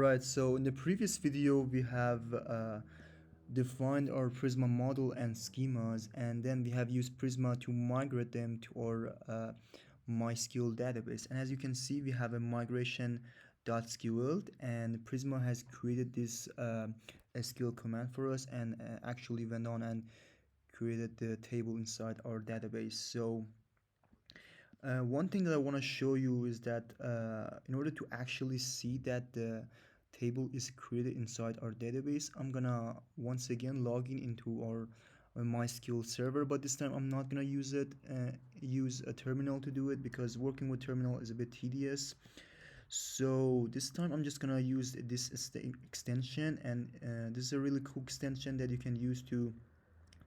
Right, so in the previous video, we have defined our Prisma model and schemas, and then we have used Prisma to migrate them to our MySQL database. And as you can see, we have a migration.sql, and Prisma has created this SQL command for us and actually went on and created the table inside our database. So one thing that I want to show you is that in order to actually see that the table is created inside our database, I'm gonna once again log in into our MySQL server, but this time I'm not gonna use a terminal to do it because working with terminal is a bit tedious. So this time I'm just gonna use this extension, and this is a really cool extension that you can use to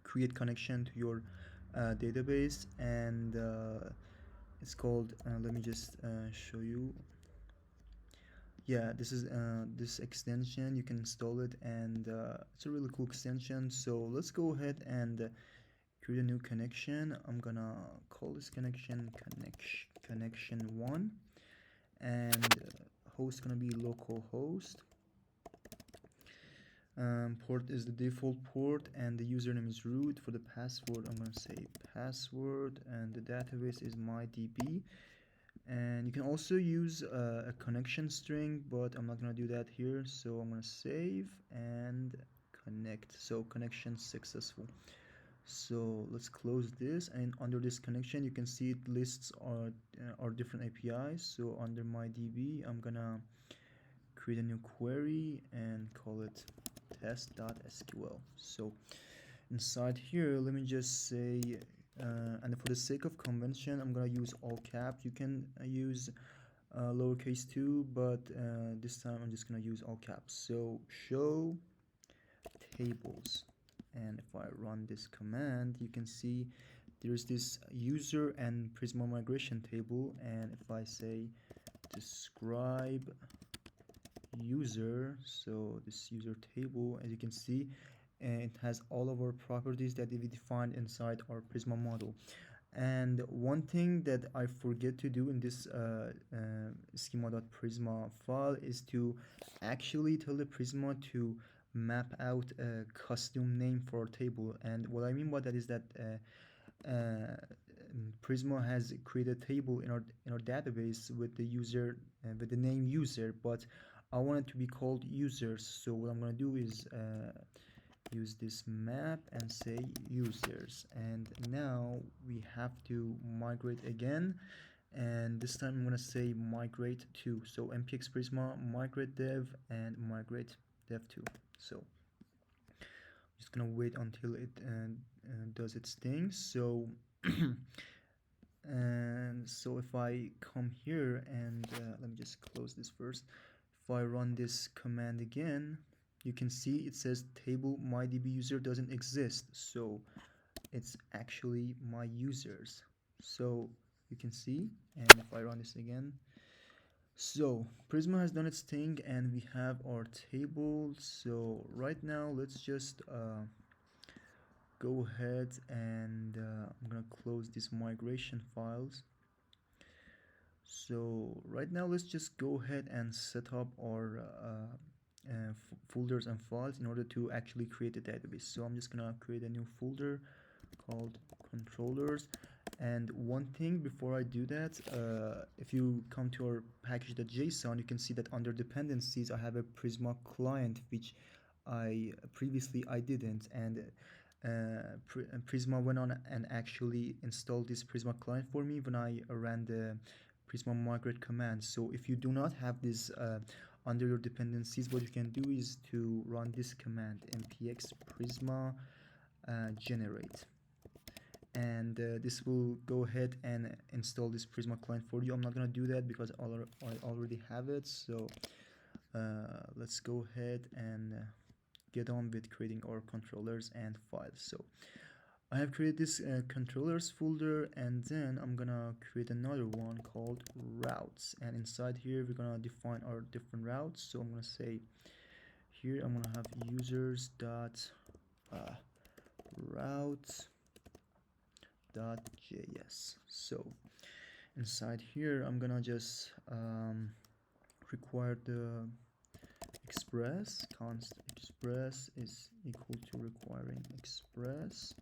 create connection to your database, and it's called let me just show you. Yeah, this is this extension. You can install it, and it's a really cool extension. So let's go ahead and create a new connection. I'm gonna call this connection 1, and host gonna be localhost. Port is the default port, and the username is root. For the password, I'm gonna say password, and the database is mydb. And you can also use a connection string, but I'm not gonna do that here. So I'm gonna save and connect. So connection successful. So let's close this, and under this connection you can see it lists our different APIs. So under MyDB, I'm gonna create a new query and call it test.sql. So inside here, let me just say, and for the sake of convention, I'm gonna use all caps. You can use lowercase too, but this time I'm just gonna use all caps. So show tables, and if I run this command, you can see there's this user and Prisma migration table, and if I say describe user, so this user table, as you can see, it has all of our properties that we defined inside our Prisma model. And one thing that I forget to do in this schema.prisma file is to actually tell the Prisma to map out a custom name for our table. And what I mean by that is that Prisma has created a table in our database with the user with the name user, but I want it to be called users. So what I'm going to do is use this map and say users, and now we have to migrate again, and this time I'm going to say migrate to. So mpx prisma migrate dev and migrate dev2. So I'm just going to wait until it does its thing. So and so if I come here and let me just close this first. If I run this command again, you can see it says table mydb user doesn't exist, so it's actually my users. So you can see, and if I run this again, so Prisma has done its thing and we have our table. So right now let's just go ahead and I'm gonna close these migration files. So right now let's just go ahead and set up our folders and files in order to actually create a database. So I'm just gonna create a new folder called controllers. And one thing before I do that, if you come to our package.json, you can see that under dependencies I have a Prisma client, which previously I didn't, and Prisma went on and actually installed this Prisma client for me when I ran the Prisma migrate command. So if you do not have this under your dependencies, what you can do is to run this command npx prisma generate, and this will go ahead and install this Prisma client for you. I'm not gonna do that because I already have it. So let's go ahead and get on with creating our controllers and files. So I have created this controllers folder, and then I'm gonna create another one called routes, and inside here we're gonna define our different routes. So I'm gonna say here I'm gonna have users dot routes dot js. So inside here I'm gonna just require the express, const express is equal to requiring express,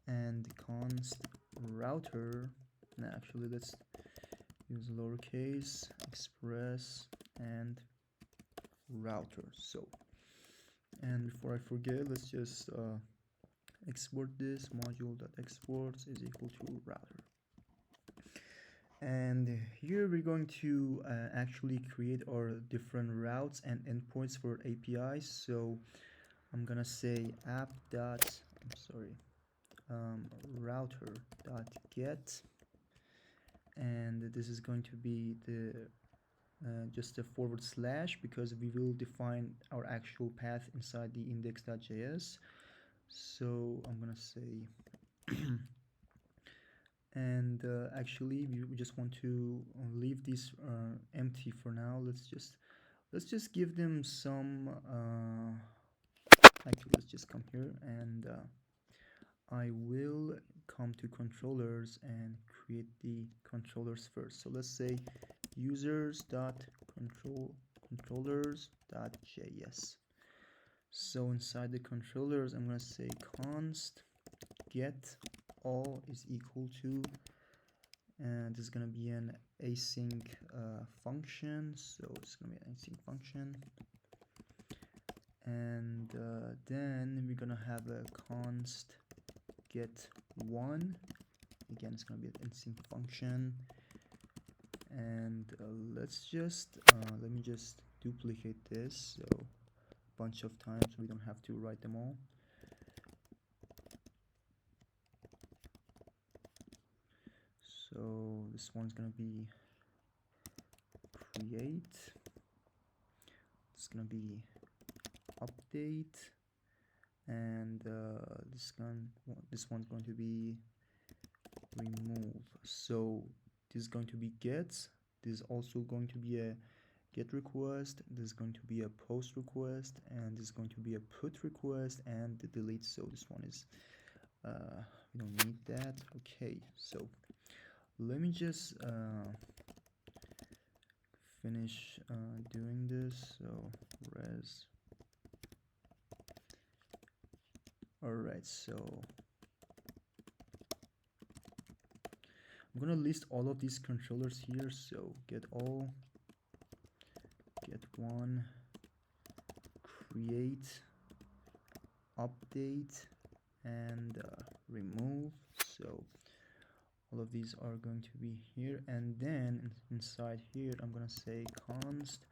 and const router. Now actually let's use lowercase express and router. So, and before I forget, let's just export this. Module.exports is equal to router. And here we're going to actually create our different routes and endpoints for APIs. So I'm gonna say app dot, router dot get, and this is going to be the just a forward slash, because we will define our actual path inside the index.js. So I'm gonna say and actually we just want to leave this empty for now. Let's just give them some actually let's just come here, and I will come to controllers and create the controllers first. So let's say controllers.js. So inside the controllers, I'm going to say const get all is equal to, and this is going to be an async function. So it's going to be an async function, and then we're going to have a const get one. Again, it's going to be an async function, and let me just duplicate this so a bunch of times we don't have to write them all. So this one's gonna be create, it's gonna be update, and this one's going to be remove. So this is going to be get, this is also going to be a get request, this is going to be a post request, and this is going to be a put request, and the delete. So this one is we don't need that. Okay, so let me just finish doing this. So res. Alright, so I'm gonna list all of these controllers here. So get all, get one, create, update, and remove. So all of these are going to be here, and then inside here I'm gonna say const,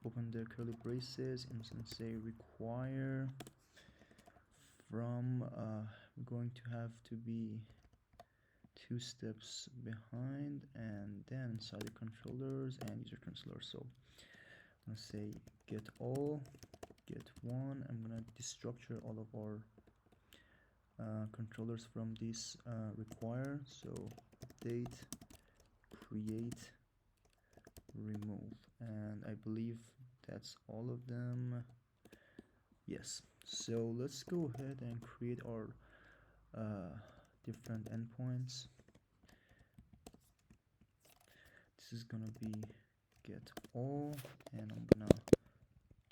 open the curly braces, and say require from going to have to be 2 steps behind, and then inside the controllers and user controller. So I'm gonna say get all, get one. I'm gonna destructure all of our controllers from this require. So update, create, remove, and I believe that's all of them. Yes, so let's go ahead and create our different endpoints. This is gonna be get all, and I'm gonna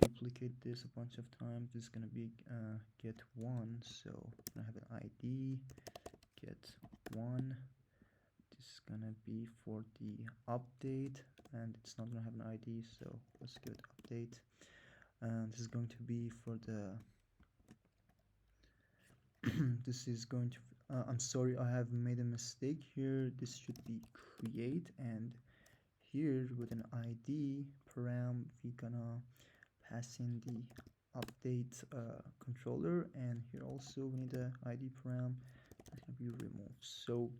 duplicate this a bunch of times. This is gonna be get one, so I'm gonna have an ID get one. This is gonna be for the update, and it's not gonna have an ID, so let's give it update. And this is going to be for the this is going to I'm sorry, I have made a mistake here. This should be create, and here with an ID param we gonna pass in the update controller, and here also we need a ID param that's gonna be removed. So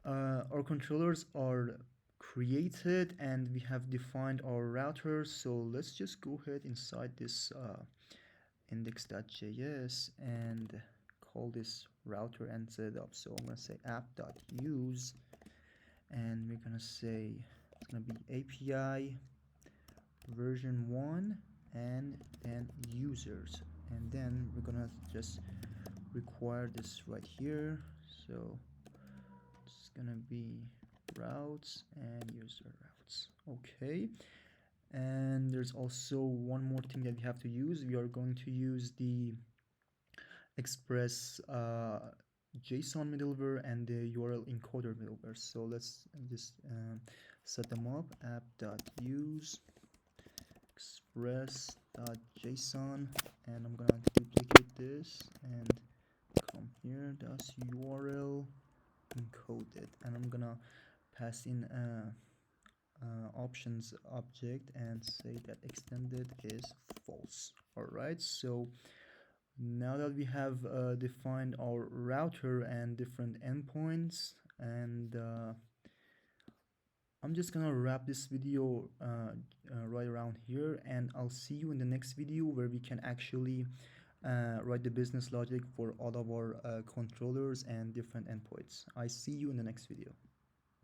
our controllers are created, and we have defined our routers. So let's just go ahead inside this index.js and call this router and set it up. So I'm gonna say app.use, and we're gonna say it's gonna be API version 1 and then users, and then we're gonna just require this right here. So it's gonna be routes and user routes. Okay, And there's also one more thing that we have to use. We are going to use the express JSON middleware and the URL encoder middleware. So let's just set them up. app.use express.json, and I'm gonna duplicate this and come here, that's URL encoded, and I'm gonna pass in options object and say that extended is false. All right, so now that we have defined our router and different endpoints, and I'm just gonna wrap this video right around here, and I'll see you in the next video where we can actually write the business logic for all of our controllers and different endpoints. I see you in the next video.